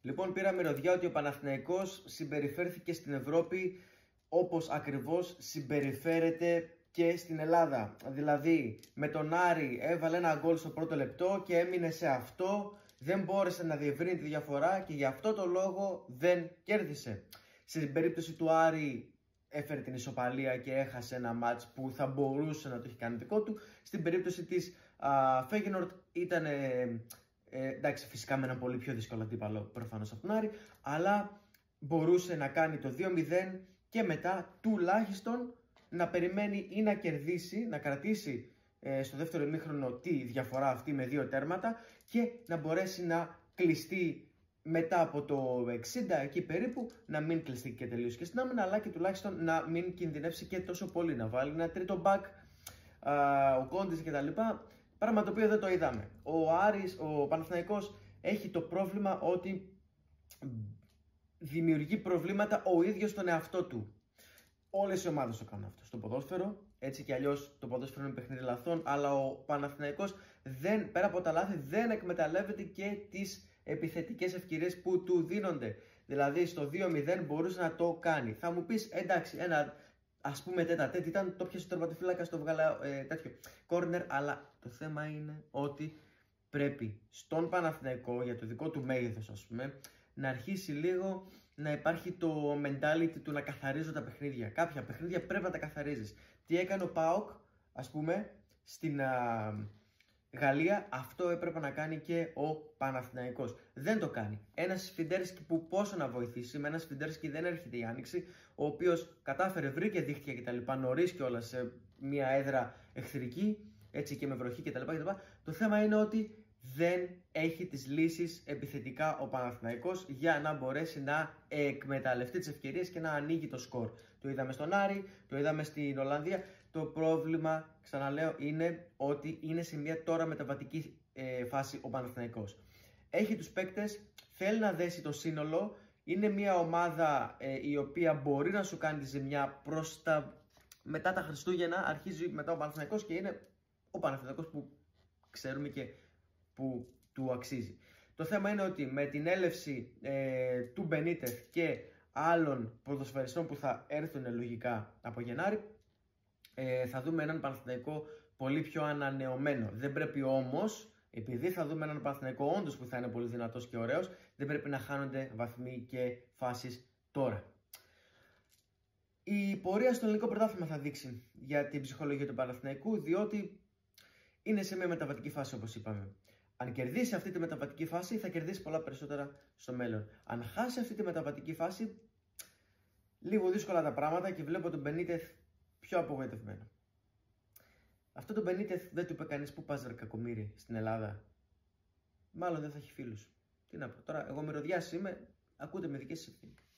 Λοιπόν, πήρα μυρωδιά ότι ο Παναθηναϊκός συμπεριφέρθηκε στην Ευρώπη όπως ακριβώς συμπεριφέρεται και στην Ελλάδα. Δηλαδή, με τον Άρη έβαλε ένα γκολ στο πρώτο λεπτό και έμεινε σε αυτό, δεν μπόρεσε να διευρύνει τη διαφορά και γι' αυτό το λόγο δεν κέρδισε. Στην περίπτωση του Άρη έφερε την ισοπαλία και έχασε ένα μάτς που θα μπορούσε να το έχει κάνει δικό του. Στην περίπτωση της Feyenoord ήταν, εντάξει, φυσικά με ένα πολύ πιο δύσκολο αντίπαλο προφανώς από τον Άρη, αλλά μπορούσε να κάνει το 2-0 και μετά τουλάχιστον να περιμένει ή να κερδίσει, να κρατήσει στο δεύτερο ημίχρονο τη διαφορά αυτή με 2 τέρματα και να μπορέσει να κλειστεί μετά από το 60 εκεί περίπου, να μην κλειστεί και τελείως και στην άμυνα, αλλά και τουλάχιστον να μην κινδυνεύσει και τόσο πολύ, να βάλει ένα τρίτο μπακ, ο Κόντης κτλ. Πράγμα το οποίο δεν το είδαμε. Ο Παναθηναϊκός έχει το πρόβλημα ότι δημιουργεί προβλήματα ο ίδιος στον εαυτό του. Όλες οι ομάδες το κάνουν αυτό στο ποδόσφαιρο, έτσι κι αλλιώς το ποδόσφαιρο είναι παιχνίδι λαθών, αλλά ο Παναθηναϊκός πέρα από τα λάθη δεν εκμεταλλεύεται και τις επιθετικές ευκαιρίες που του δίνονται. Δηλαδή στο 2-0 μπορούσε να το κάνει. Θα μου πεις, εντάξει, ένα ας πούμε τέτα-τέτ ήταν, το πιασε ο τερματοφύλακας, το βγάλε τέτοιο corner, αλλά το θέμα είναι ότι πρέπει στον Παναθηναϊκό, για το δικό του μέγεθος ας πούμε, να αρχίσει λίγο να υπάρχει το mentality του να καθαρίζω τα παιχνίδια. Κάποια παιχνίδια πρέπει να τα καθαρίζεις. Τι έκανε ο ΠΑΟΚ, ας πούμε, στην Γαλλία, αυτό έπρεπε να κάνει και ο Παναθηναϊκός. Δεν το κάνει. Ένας Σφιντέρσκι που πόσο να βοηθήσει, με ένα Σφιντέρσκι δεν έρχεται η άνοιξη, ο οποίος κατάφερε, βρήκε δίχτυα κτλ. Νωρίς κιόλας σε μια έδρα εχθρική, έτσι και με βροχή κτλ. Το θέμα είναι ότι δεν έχει τις λύσεις επιθετικά ο Παναθηναϊκός για να μπορέσει να εκμεταλλευτεί τις ευκαιρίες και να ανοίγει το σκορ. Το είδαμε στον Άρη, το είδαμε στην Ολλανδία. Το πρόβλημα, ξαναλέω, είναι ότι είναι σε μια τώρα μεταβατική φάση ο Παναθηναϊκός. Έχει τους παίκτες, θέλει να δέσει το σύνολο, είναι μια ομάδα η οποία μπορεί να σου κάνει τη ζημιά προς μετά τα Χριστούγεννα, αρχίζει μετά ο Παναθηναϊκός και είναι ο Παναθηναϊκός που ξέρουμε και που του αξίζει. Το θέμα είναι ότι με την έλευση του Μπενίτεθ και άλλων ποδοσφαιριστών που θα έρθουν λογικά από Γενάρη, θα δούμε έναν Παναθηναϊκό πολύ πιο ανανεωμένο. Δεν πρέπει όμως, επειδή θα δούμε έναν Παναθηναϊκό όντως που θα είναι πολύ δυνατός και ωραίος, δεν πρέπει να χάνονται βαθμοί και φάσεις τώρα. Η πορεία στο ελληνικό πρωτάθλημα θα δείξει για την ψυχολογία του Παναθηναϊκού, διότι είναι σε μια μεταβατική φάση όπως είπαμε. Αν κερδίσει αυτή τη μεταβατική φάση, θα κερδίσει πολλά περισσότερα στο μέλλον. Αν χάσει αυτή τη μεταβατική φάση, λίγο δύσκολα τα πράγματα και βλέπω τον Μπενίτεθ πιο απογοητευμένο. Αυτό τον Μπενίτεθ δεν του είπε κανείς που πας ρε κακομοίρη στην Ελλάδα. Μάλλον δεν θα έχει φίλους. Τι να πω τώρα, εγώ μυρωδιάς είμαι, ακούτε με δικές σας ευθύνες.